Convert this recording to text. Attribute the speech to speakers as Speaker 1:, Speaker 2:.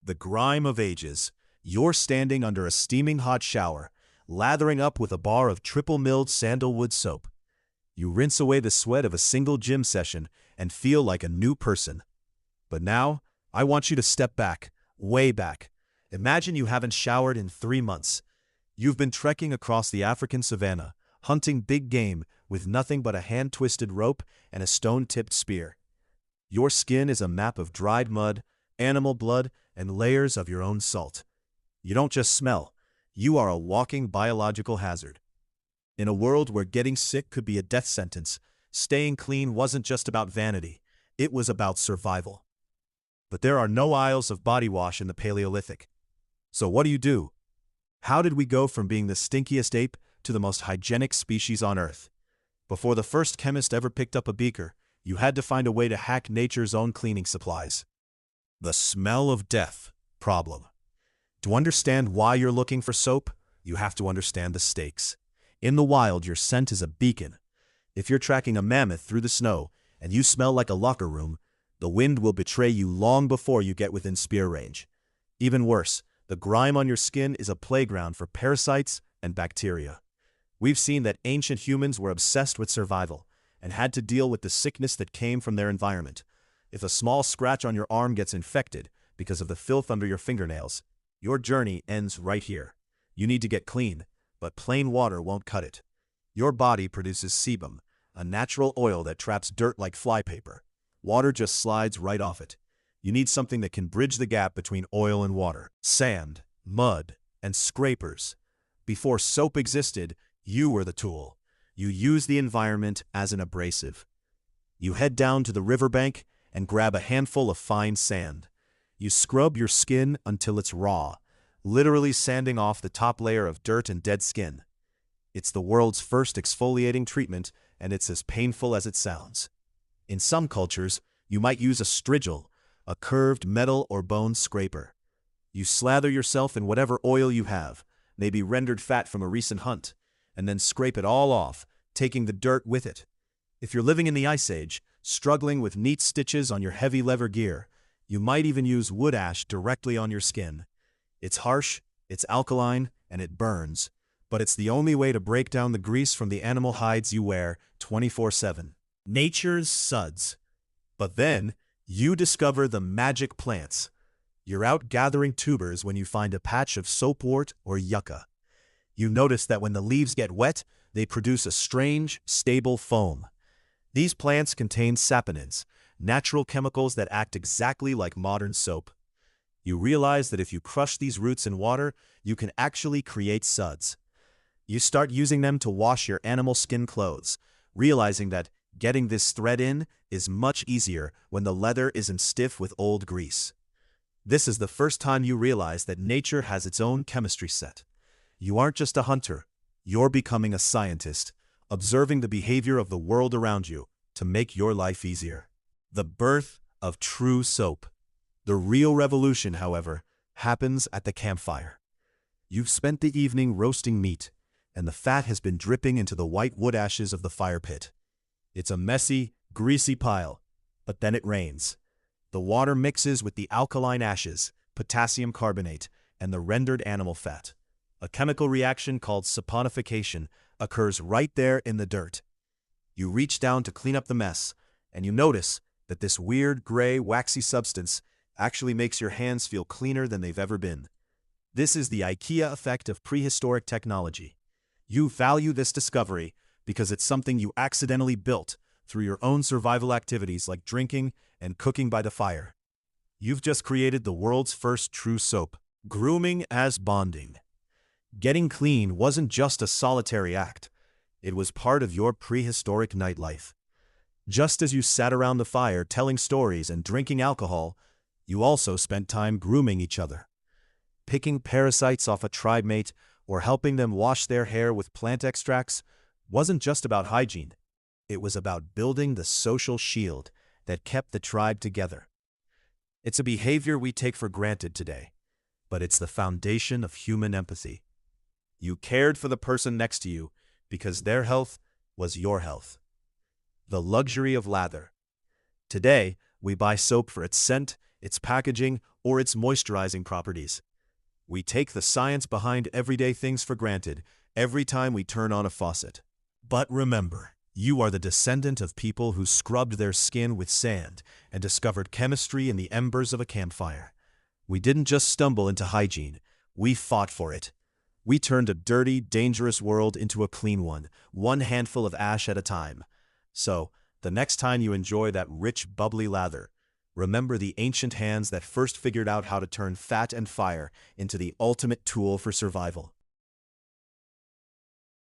Speaker 1: The grime of ages. You're standing under a steaming hot shower, lathering up with a bar of triple-milled sandalwood soap. You rinse away the sweat of a single gym session and feel like a new person. But now, I want you to step back, way back. Imagine you haven't showered in 3 months. You've been trekking across the African savanna, hunting big game with nothing but a hand-twisted rope and a stone-tipped spear. Your skin is a map of dried mud, animal blood, and layers of your own salt. You don't just smell, you are a walking biological hazard. In a world where getting sick could be a death sentence, staying clean wasn't just about vanity, it was about survival. But there are no aisles of body wash in the Paleolithic. So what do? How did we go from being the stinkiest ape to the most hygienic species on Earth? Before the first chemist ever picked up a beaker, you had to find a way to hack nature's own cleaning supplies. The smell of death problem. To understand why you're looking for soap, you have to understand the stakes. In the wild, your scent is a beacon. If you're tracking a mammoth through the snow and you smell like a locker room, the wind will betray you long before you get within spear range. Even worse, the grime on your skin is a playground for parasites and bacteria. We've seen that ancient humans were obsessed with survival and had to deal with the sickness that came from their environment. If a small scratch on your arm gets infected because of the filth under your fingernails, your journey ends right here. You need to get clean, but plain water won't cut it. Your body produces sebum, a natural oil that traps dirt like flypaper. Water just slides right off it. You need something that can bridge the gap between oil and water. Sand, mud, and scrapers. Before soap existed, you were the tool. You use the environment as an abrasive. You head down to the riverbank and grab a handful of fine sand. You scrub your skin until it's raw, literally sanding off the top layer of dirt and dead skin. It's the world's first exfoliating treatment, and it's as painful as it sounds. In some cultures, you might use a strigil, a curved metal or bone scraper. You slather yourself in whatever oil you have, maybe rendered fat from a recent hunt, and then scrape it all off, taking the dirt with it. If you're living in the Ice Age, struggling with neat stitches on your heavy leather gear, you might even use wood ash directly on your skin. It's harsh, it's alkaline, and it burns, but it's the only way to break down the grease from the animal hides you wear 24/7. Nature's suds. But then, you discover the magic plants. You're out gathering tubers when you find a patch of soapwort or yucca. You notice that when the leaves get wet, they produce a strange, stable foam. These plants contain saponins, natural chemicals that act exactly like modern soap. You realize that if you crush these roots in water, you can actually create suds. You start using them to wash your animal skin clothes, realizing that getting this thread in is much easier when the leather isn't stiff with old grease. This is the first time you realize that nature has its own chemistry set. You aren't just a hunter, you're becoming a scientist, observing the behavior of the world around you to make your life easier. The birth of true soap. The real revolution, however, happens at the campfire. You've spent the evening roasting meat, and the fat has been dripping into the white wood ashes of the fire pit. It's a messy, greasy pile, but then it rains. The water mixes with the alkaline ashes, potassium carbonate, and the rendered animal fat. A chemical reaction called saponification occurs right there in the dirt. You reach down to clean up the mess, and you notice that this weird gray, waxy substance actually makes your hands feel cleaner than they've ever been. This is the IKEA effect of prehistoric technology. You value this discovery because it's something you accidentally built through your own survival activities like drinking and cooking by the fire. You've just created the world's first true soap. Grooming as bonding. Getting clean wasn't just a solitary act. It was part of your prehistoric nightlife. Just as you sat around the fire telling stories and drinking alcohol, you also spent time grooming each other. Picking parasites off a tribe mate or helping them wash their hair with plant extracts wasn't just about hygiene. It was about building the social shield that kept the tribe together. It's a behavior we take for granted today, but it's the foundation of human empathy. You cared for the person next to you because their health was your health. The luxury of lather. Today, we buy soap for its scent, its packaging, or its moisturizing properties. We take the science behind everyday things for granted every time we turn on a faucet. But remember, you are the descendant of people who scrubbed their skin with sand and discovered chemistry in the embers of a campfire. We didn't just stumble into hygiene, we fought for it. We turned a dirty, dangerous world into a clean one handful of ash at a time. So, the next time you enjoy that rich, bubbly lather, remember the ancient hands that first figured out how to turn fat and fire into the ultimate tool for survival.